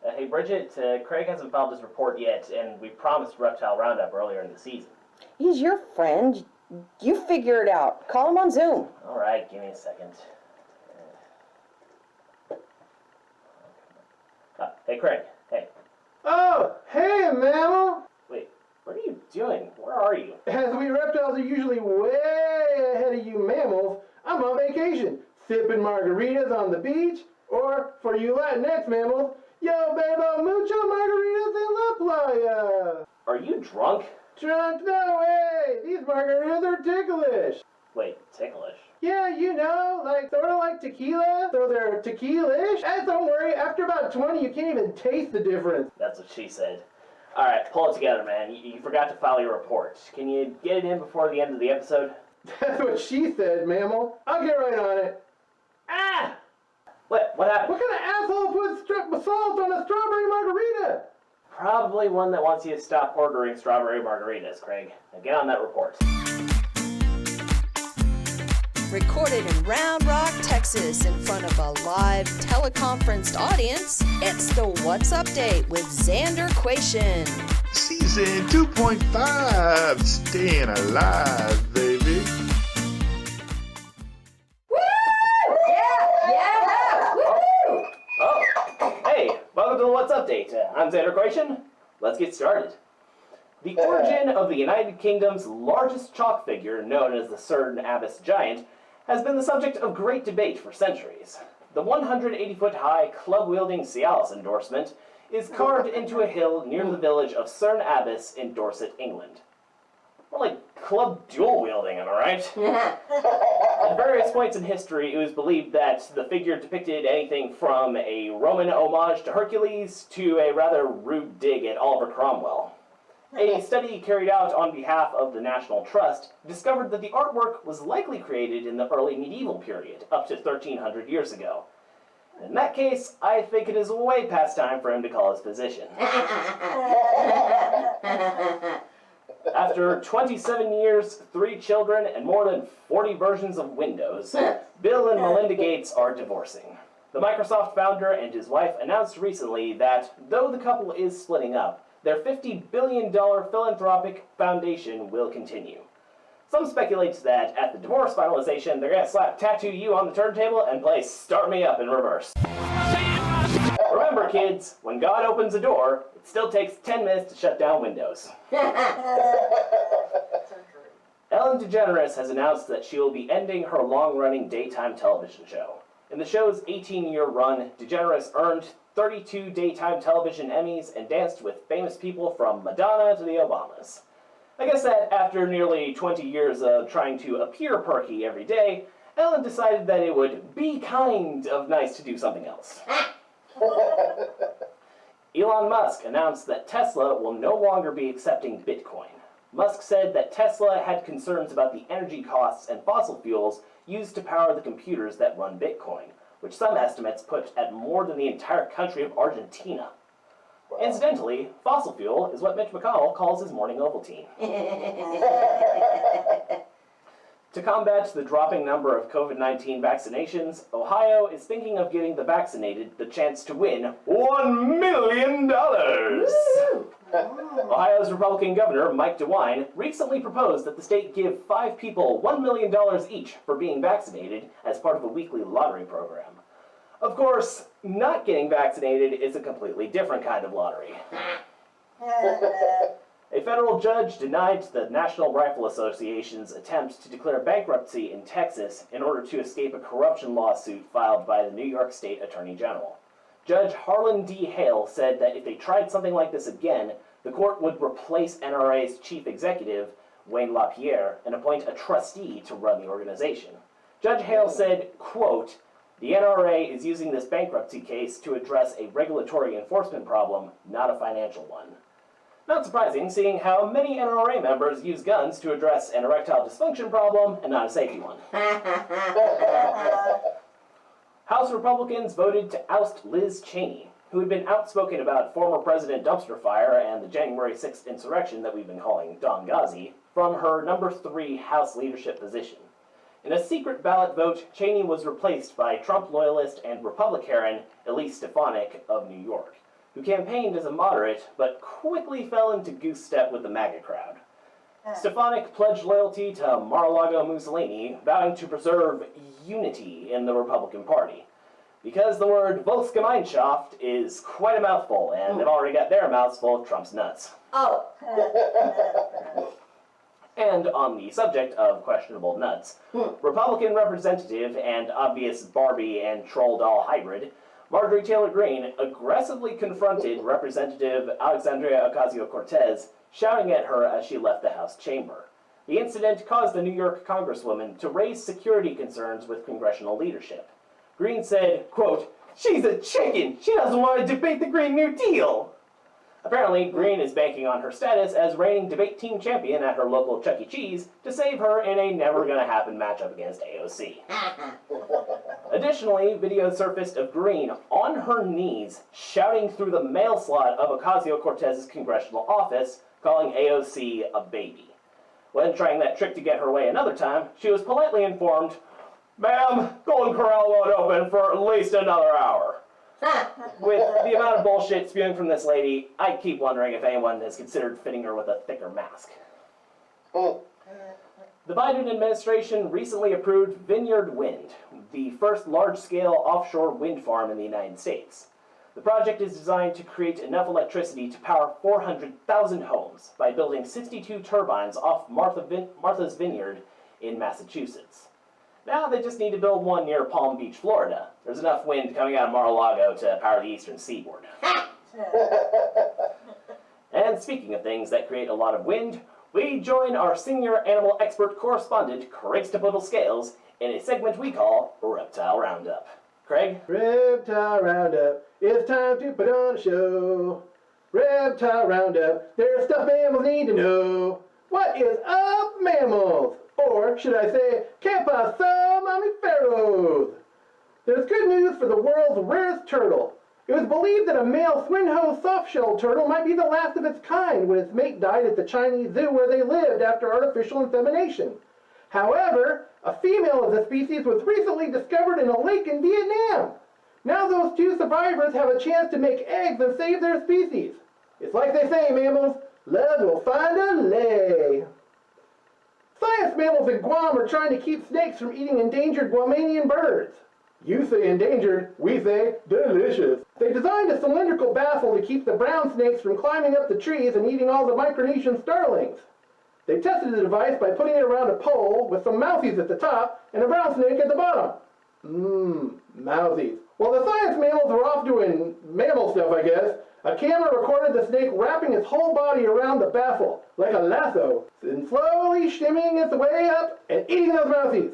Hey, Bridget, Craig hasn't filed his report yet, and we promised Reptile Roundup earlier in the season. He's your friend. You figure it out. Call him on Zoom. All right, give me a second. Hey, Craig. Hey. Oh, hey, mammal! Wait, what are you doing? Where are you? As we reptiles are usually way ahead of you mammals, I'm on vacation, sipping margaritas on the beach, or, for you Latinx mammals, yo bebo mucho margaritas en la playa! Are you drunk? Drunk? No way! These margaritas are ticklish! Wait, ticklish? Yeah, you know, sort of like tequila, so they're tequila-ish. And don't worry, after about 20, you can't even taste the difference. That's what she said. All right, pull it together, man. You forgot to file your report. Can you get it in before the end of the episode? That's what she said, mammal. I'll get right on it. Ah! What happened? What kind of asshole puts salt on a strawberry margarita? Probably one that wants you to stop ordering strawberry margaritas, Craig. Now get on that report. Recorded in Round Rock, Texas, in front of a live teleconferenced audience, it's the What's Update with Xander Quation. Season 2.5, staying alive, baby. Oh, hey, welcome to the What's Update. I'm Xander Quation. Let's get started. The origin of the United Kingdom's largest chalk figure, known as the Cerne Abbas Giant, has been the subject of great debate for centuries. The 180-foot-high, club-wielding Cialis endorsement is carved into a hill near the village of Cerne Abbas in Dorset, England. More like club dual-wielding, am I right? At various points in history, it was believed that the figure depicted anything from a Roman homage to Hercules to a rather rude dig at Oliver Cromwell. A study carried out on behalf of the National Trust discovered that the artwork was likely created in the early medieval period, up to 1300 years ago. In that case, I think it is way past time for him to call his physician. After 27 years, 3 children, and more than 40 versions of Windows, Bill and Melinda Gates are divorcing. The Microsoft founder and his wife announced recently that, though the couple is splitting up, their $50 billion philanthropic foundation will continue. Some speculate that at the divorce finalization, they're going to slap Tattoo You on the turntable and play Start Me Up in reverse. Remember, kids, when God opens a door, it still takes 10 minutes to shut down Windows. Ellen DeGeneres has announced that she will be ending her long-running daytime television show. In the show's 18-year run, DeGeneres earned 32 daytime television Emmys and danced with famous people from Madonna to the Obamas. I guess that after nearly 20 years of trying to appear perky every day, Ellen decided that it would be kind of nice to do something else. Elon Musk announced that Tesla will no longer be accepting Bitcoin. Musk said that Tesla had concerns about the energy costs and fossil fuels used to power the computers that run Bitcoin, which some estimates put at more than the entire country of Argentina. Wow. Incidentally, fossil fuel is what Mitch McConnell calls his morning Ovaltine. To combat the dropping number of COVID-19 vaccinations, Ohio is thinking of giving the vaccinated the chance to win $1 million! Ohio's Republican Governor, Mike DeWine, recently proposed that the state give 5 people $1 million each for being vaccinated as part of a weekly lottery program. Of course, not getting vaccinated is a completely different kind of lottery. A federal judge denied the National Rifle Association's attempt to declare bankruptcy in Texas in order to escape a corruption lawsuit filed by the New York State Attorney General. Judge Harlan D. Hale said that if they tried something like this again, the court would replace NRA's chief executive, Wayne LaPierre, and appoint a trustee to run the organization. Judge Hale said, quote, "The NRA is using this bankruptcy case to address a regulatory enforcement problem, not a financial one." Not surprising, seeing how many NRA members use guns to address an erectile dysfunction problem and not a safety one. House Republicans voted to oust Liz Cheney, who had been outspoken about former President Dumpster Fire and the January 6th insurrection that we've been calling Don Ghazi, from her number 3 House leadership position. In a secret ballot vote, Cheney was replaced by Trump loyalist and Republican Elise Stefanik of New York. who campaigned as a moderate but quickly fell into goose step with the MAGA crowd. Stefanik pledged loyalty to Mar-a-Lago Mussolini, vowing to preserve unity in the Republican Party. Because the word Volksgemeinschaft is quite a mouthful, and they've already got their mouths full of Trump's nuts. Oh. And on the subject of questionable nuts, Republican representative and obvious Barbie and troll doll hybrid, Marjorie Taylor Greene aggressively confronted Representative Alexandria Ocasio-Cortez, shouting at her as she left the House chamber. The incident caused the New York Congresswoman to raise security concerns with congressional leadership. Greene said, quote, "She's a chicken! She doesn't want to debate the Green New Deal!" Apparently, Greene is banking on her status as reigning debate team champion at her local Chuck E. Cheese to save her in a never-gonna-happen matchup against AOC. Additionally, videos surfaced of Greene on her knees shouting through the mail slot of Ocasio-Cortez's congressional office, calling AOC a baby. When trying that trick to get her way another time, she was politely informed, "Ma'am, Golden Corral won't open for at least another hour." With the amount of bullshit spewing from this lady, I keep wondering if anyone has considered fitting her with a thicker mask. The Biden administration recently approved Vineyard Wind, the first large-scale offshore wind farm in the United States. The project is designed to create enough electricity to power 400,000 homes by building 62 turbines off Martha's Vineyard in Massachusetts. Now they just need to build one near Palm Beach, Florida. There's enough wind coming out of Mar-a-Lago to power the eastern seaboard. And speaking of things that create a lot of wind, we join our senior animal expert correspondent, Craig Stapleton Scales, in a segment we call Reptile Roundup. Craig? Reptile Roundup, it's time to put on a show. Reptile Roundup, there's stuff mammals need to know. What is up, mammals? Or should I say, ¿Qué pasó, mamíferos? There's good news for the world's rarest turtle. It was believed that a male twin-hoe soft-shell turtle might be the last of its kind when its mate died at the Chinese zoo where they lived after artificial insemination. However, a female of the species was recently discovered in a lake in Vietnam. Now those two survivors have a chance to make eggs and save their species. It's like they say, mammals, love will find a lay. Science mammals in Guam are trying to keep snakes from eating endangered Guamanian birds. You say endangered, we say delicious. They designed a cylindrical baffle to keep the brown snakes from climbing up the trees and eating all the Micronesian starlings. They tested the device by putting it around a pole with some mouthies at the top and a brown snake at the bottom. Mouthies. While the science mammals were off doing mammal stuff, I guess, a camera recorded the snake wrapping its whole body around the baffle, like a lasso, and slowly shimmying its way up and eating those mouthies.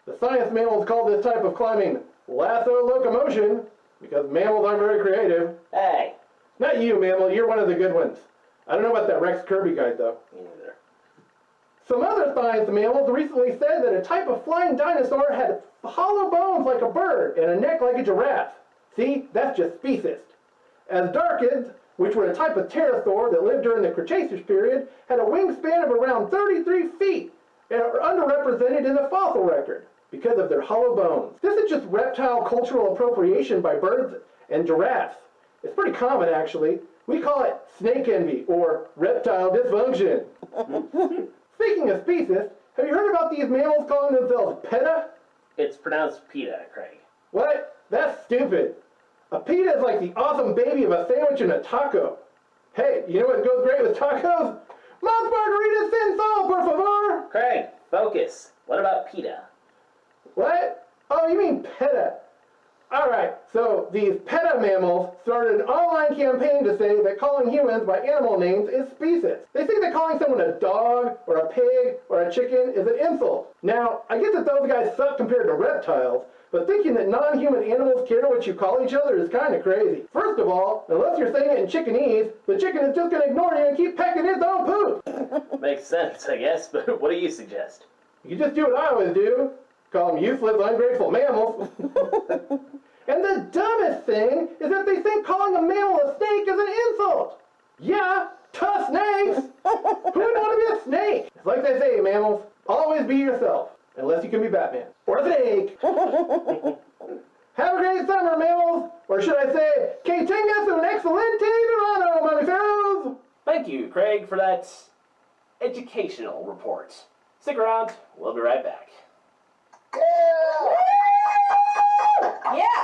The science mammals call this type of climbing lasso locomotion, because mammals aren't very creative. Hey. Not you, mammal, you're one of the good ones. I don't know about that Rex Kirby guy, though. Me neither. Some other science mammals recently said that a type of flying dinosaur had hollow bones like a bird and a neck like a giraffe. See, that's just speciest. As darkids, which were a type of pterosaur that lived during the Cretaceous period, had a wingspan of around 33 feet and are underrepresented in the fossil record because of their hollow bones. This is just reptile cultural appropriation by birds and giraffes. It's pretty common, actually. We call it snake envy or reptile dysfunction. Speaking of species, have you heard about these mammals calling themselves PETA? It's pronounced PETA, Craig. What? That's stupid. A pita is like the awesome baby of a sandwich and a taco. Hey, you know what goes great with tacos? Mas margaritas sin sal, por favor! Craig, focus. What about PETA? What? Oh, you mean PETA. Alright, so these PETA mammals started an online campaign to say that calling humans by animal names is specious. They think that calling someone a dog, or a pig, or a chicken is an insult. Now, I get that those guys suck compared to reptiles, but thinking that non-human animals care what you call each other is kind of crazy. First of all, unless you're saying it in chickenese, the chicken is just going to ignore you and keep pecking its own poop. Makes sense, I guess, but what do you suggest? You just do what I always do. Call them useless, ungrateful mammals. And the dumbest thing is that they think calling a mammal a snake is an insult. Yeah, tough snakes. Who would want to be a snake? It's like they say, mammals, always be yourself. Unless you can be Batman. Or a snake. Have a great summer, mammals. Or should I say, que tengas un excelente Craig for that educational report. Stick around, we'll be right back. Yeah!